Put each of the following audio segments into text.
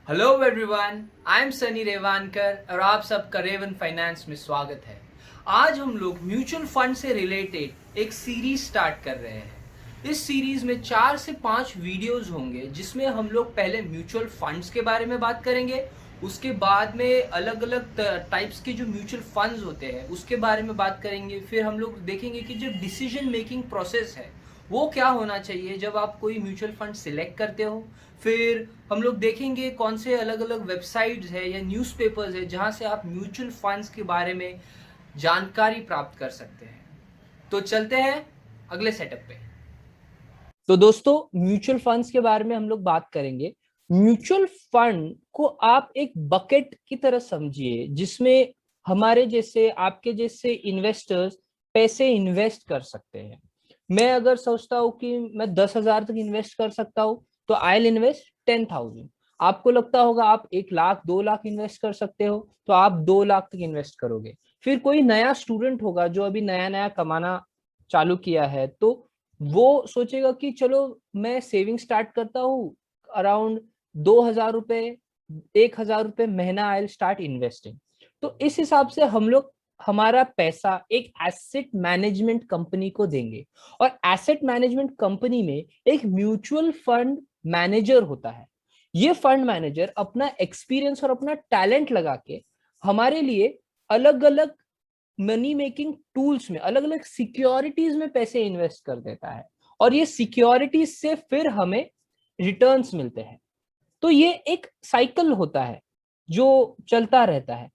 Hello everyone, I am Sunny Rewankar और आप सबका रेवन फाइनेंस में स्वागत है। आज हम लोग म्यूचुअल फंड से रिलेटेड एक सीरीज स्टार्ट कर रहे हैं। इस सीरीज में 4 से 5 वीडियोस होंगे जिसमें हम लोग पहले म्यूचुअल फंड्स के बारे में बात करेंगे, उसके बाद में अलग अलग टाइप्स के जो म्यूचुअल फंड्स होते हैं उसके बारे में बात करेंगे। फिर हम लोग देखेंगे कि जो डिसीजन मेकिंग प्रोसेस है वो क्या होना चाहिए जब आप कोई म्यूचुअल फंड सिलेक्ट करते हो। फिर हम लोग देखेंगे कौन से अलग अलग वेबसाइट्स है या न्यूज़पेपर्स है जहां से आप म्यूचुअल फंड्स के बारे में जानकारी प्राप्त कर सकते हैं। तो चलते हैं अगले सेटअप पे। तो दोस्तों, म्यूचुअल फंड्स के बारे में हम लोग बात करेंगे। म्यूचुअल फंड को आप एक बकेट की तरह समझिए जिसमें हमारे जैसे आपके जैसे इन्वेस्टर्स पैसे इन्वेस्ट कर सकते हैं। मैं अगर सोचता हूँ कि मैं 10,000 तक इन्वेस्ट कर सकता हूँ तो आई विल इन्वेस्ट 10,000। आपको लगता होगा आप 1 लाख 2 लाख इन्वेस्ट कर सकते हो तो आप 2 लाख तक इन्वेस्ट करोगे। फिर कोई नया स्टूडेंट होगा जो अभी नया नया कमाना चालू किया है तो वो सोचेगा कि चलो मैं सेविंग स्टार्ट करता हूँ अराउंड 2,000 रुपए, 1,000 रुपए महीना आई स्टार्ट इन्वेस्टिंग। तो इस हिसाब से हम लोग हमारा पैसा एक एसेट मैनेजमेंट कंपनी को देंगे और एसेट मैनेजमेंट कंपनी में एक म्यूचुअल फंड मैनेजर होता है। ये फंड मैनेजर अपना एक्सपीरियंस और अपना टैलेंट लगा के हमारे लिए अलग अलग मनी मेकिंग टूल्स में अलग अलग सिक्योरिटीज में पैसे इन्वेस्ट कर देता है और ये सिक्योरिटीज से फिर हमें रिटर्न्स मिलते हैं। तो ये एक साइकिल होता है जो चलता रहता है।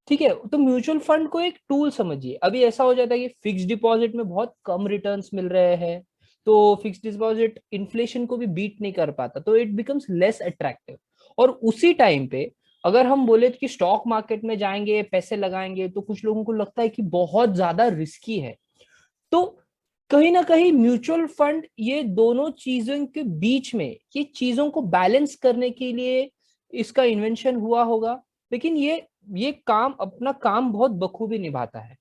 ठीक है, तो म्यूचुअल फंड को एक टूल समझिए। अभी ऐसा हो जाता है कि फिक्स डिपॉजिट में बहुत कम रिटर्न्स मिल रहे हैं तो फिक्स डिपॉजिट इन्फ्लेशन को भी बीट नहीं कर पाता तो इट बिकम्स लेस अट्रैक्टिव। और उसी टाइम पे अगर हम बोले कि स्टॉक मार्केट में जाएंगे पैसे लगाएंगे तो कुछ लोगों को लगता है कि बहुत ज्यादा रिस्की है। तो कहीं ना कहीं म्यूचुअल फंड ये दोनों चीजों के बीच में ये चीजों को बैलेंस करने के लिए इसका इन्वेंशन हुआ होगा। लेकिन ये काम अपना काम बहुत बखूबी निभाता है।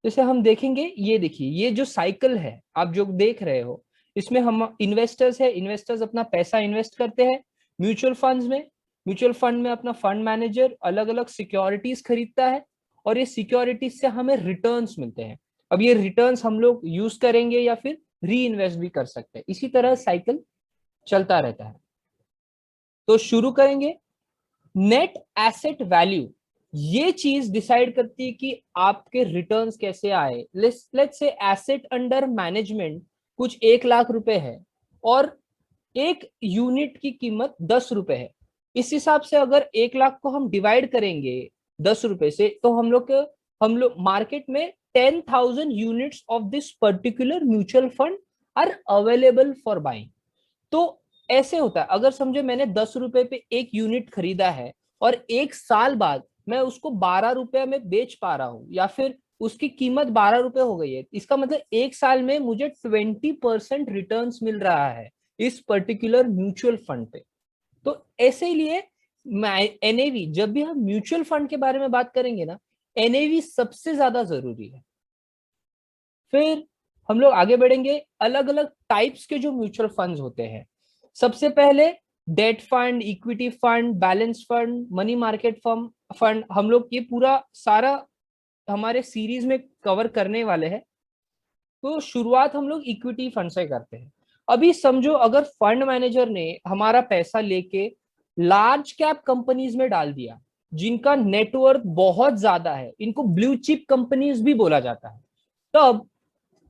जैसे हम देखेंगे, ये देखिए ये जो साइकिल है आप जो देख रहे हो इसमें हम इन्वेस्टर्स है, इन्वेस्टर्स अपना पैसा इन्वेस्ट करते हैं म्यूचुअल फंड्स में। म्यूचुअल फंड में अपना फंड मैनेजर अलग अलग सिक्योरिटीज खरीदता है और ये सिक्योरिटीज से हमें रिटर्न्स मिलते हैं। अब ये रिटर्न्स हम लोग यूज करेंगे या फिर री इन्वेस्ट भी कर सकते हैं। इसी तरह साइकिल चलता रहता है। तो शुरू करेंगे। नेट एसेट वैल्यू ये चीज डिसाइड करती है कि आपके रिटर्न्स कैसे आए। Let's say asset under management कुछ 1 लाख रुपए है और एक यूनिट की कीमत 10 रुपए है। इस हिसाब से अगर 1 लाख को हम डिवाइड करेंगे 10 रुपए से तो हम लोग मार्केट में 10,000 units of this particular mutual fund are available for buying. तो ऐसे होता है, अगर समझे मैंने 10 रुपए पे एक यूनिट खरीदा है और 1 साल बाद मैं उसको 12 रुपए में बेच पा रहा हूँ या फिर उसकी कीमत 12 रुपए हो गई है, इसका मतलब 1 साल में मुझे 20% रिटर्न मिल रहा है इस पर्टिकुलर म्यूचुअल फंड पे। तो ऐसे ही लिए एनएवी, जब भी हम म्यूचुअल फंड के बारे में बात करेंगे ना, एनएवी सबसे ज्यादा जरूरी है। फिर हम लोग आगे बढ़ेंगे। अलग अलग टाइप्स के जो म्यूचुअल फंड्स होते हैं, सबसे पहले debt fund, equity fund, balance fund, money market fund हम लोग ये पूरा सारा हमारे सीरीज में कवर करने वाले हैं। तो शुरुआत हम लोग इक्विटी फंड से करते हैं। अभी समझो अगर फंड मैनेजर ने हमारा पैसा लेके लार्ज कैप कंपनीज में डाल दिया जिनका नेटवर्थ बहुत ज्यादा है, इनको ब्लू चिप कंपनीज भी बोला जाता है, तब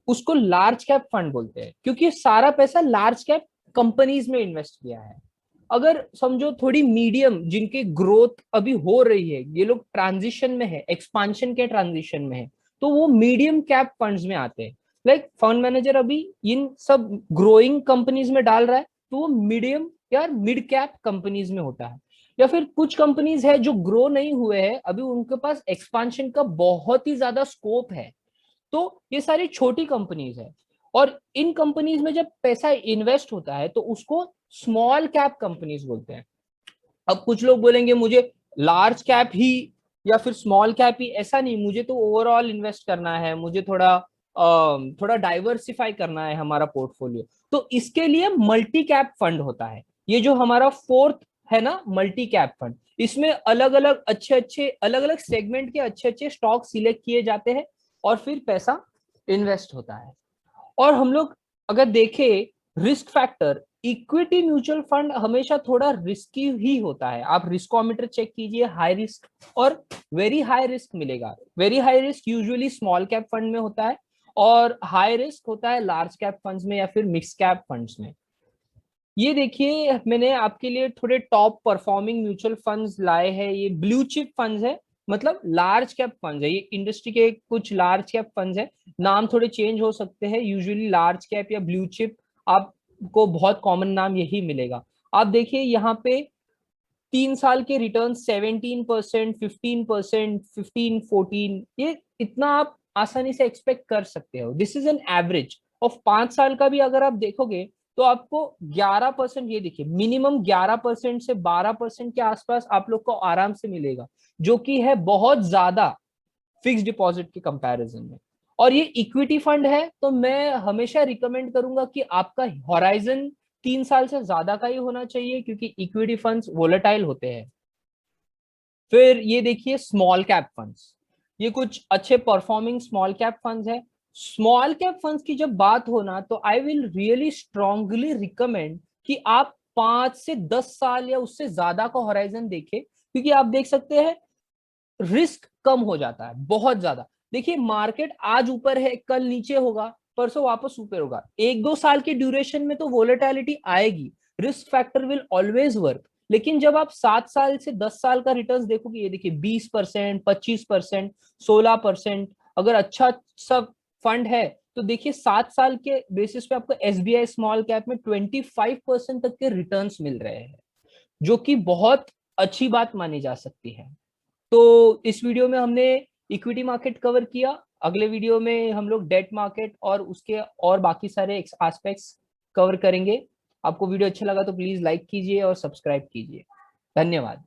उसको लार्ज कैप फंड बोलते हैं क्योंकि सारा पैसा लार्ज कैप कंपनीज में इन्वेस्ट किया है। अगर समझो थोड़ी मीडियम जिनकी ग्रोथ अभी हो रही है, ये लोग ट्रांजिशन में है, एक्सपांशन के ट्रांजिशन में है, तो वो मीडियम कैप फंड्स में आते हैं। लाइक फंड मैनेजर अभी इन सब ग्रोइंग कंपनीज में डाल रहा है तो वो मीडियम या मिड कैप कंपनीज में होता है। या फिर कुछ कंपनीज है जो ग्रो नहीं हुए हैं अभी, उनके पास एक्सपांशन का बहुत ही ज्यादा स्कोप है, तो ये सारी छोटी कंपनीज है। और इन कंपनीज में जब पैसा इन्वेस्ट होता है तो उसको स्मॉल कैप कंपनीज बोलते हैं। अब कुछ लोग बोलेंगे मुझे लार्ज कैप ही या फिर स्मॉल कैप ही, ऐसा नहीं, मुझे तो ओवरऑल इन्वेस्ट करना है, मुझे थोड़ा डाइवर्सिफाई करना है हमारा पोर्टफोलियो। तो इसके लिए मल्टी कैप फंड होता है। ये जो हमारा फोर्थ है ना मल्टी कैप फंड। इसमें अलग अलग अच्छे अलग अलग सेगमेंट के अच्छे स्टॉक सिलेक्ट किए जाते हैं और फिर पैसा इन्वेस्ट होता है। और हम लोग अगर देखें risk factor, equity mutual fund हमेशा थोड़ा रिस्की ही होता है। आप रिस्कोमीटर चेक कीजिए, हाई रिस्क और वेरी हाई रिस्क मिलेगा। Very high risk usually small cap fund में होता है और हाई रिस्क होता है लार्ज कैप फंड्स में या फिर मिक्स कैप फंड्स में। ये देखिए मैंने आपके लिए थोड़े टॉप परफॉर्मिंग म्यूचुअल फंड्स लाए हैं। ये ब्लू चिप फंड्स है, मतलब लार्ज कैप फंड्स है। ये इंडस्ट्री के कुछ लार्ज कैप फंड्स है, नाम थोड़े चेंज हो सकते हैं। यूजुअली लार्ज कैप या ब्लू चिप आपको बहुत कॉमन नाम यही मिलेगा। आप देखिए यहाँ पे 3 साल के रिटर्न 17%, 15%, 15-14, ये इतना आप आसानी से एक्सपेक्ट कर सकते हो। This is an average. और 5 साल का भी अगर आप देखोगे तो आपको 11%, ये देखिए मिनिमम 11% से 12% के आसपास आप लोग को आराम से मिलेगा, जो कि है बहुत ज्यादा फिक्स डिपॉजिट के कंपैरिजन में। और ये इक्विटी फंड है तो मैं हमेशा रिकमेंड करूंगा कि आपका हॉराइजन 3 साल से ज्यादा का ही होना चाहिए, क्योंकि इक्विटी फंड्स वोलेटाइल होते हैं। फिर ये देखिए स्मॉल कैप फंड्स, ये कुछ अच्छे परफॉर्मिंग स्मॉल कैप फंड्स है। स्मॉल कैप फंड्स की जब बात हो ना तो I will really strongly recommend कि आप 5 से 10 साल या उससे ज्यादा का होराइजन देखें, क्योंकि आप देख सकते हैं रिस्क कम हो जाता है बहुत ज्यादा। देखिए मार्केट आज ऊपर है, कल नीचे होगा, परसों वापस ऊपर होगा। 1-2 साल की ड्यूरेशन में तो वोलेटिलिटी आएगी, risk factor will always work. लेकिन जब आप 7 साल से 10 साल का रिटर्न देखोगे, ये देखिए 20%, 25%, 16%, अगर अच्छा सब फंड है तो देखिए 7 साल के बेसिस पे आपको एसबीआई स्मॉल कैप में 25% तक के रिटर्न्स मिल रहे हैं, जो कि बहुत अच्छी बात मानी जा सकती है। तो इस वीडियो में हमने इक्विटी मार्केट कवर किया। अगले वीडियो में हम लोग डेट मार्केट और उसके और बाकी सारे एस्पेक्ट्स कवर करेंगे। आपको वीडियो अच्छा लगा तो प्लीज लाइक कीजिए और सब्सक्राइब कीजिए। धन्यवाद।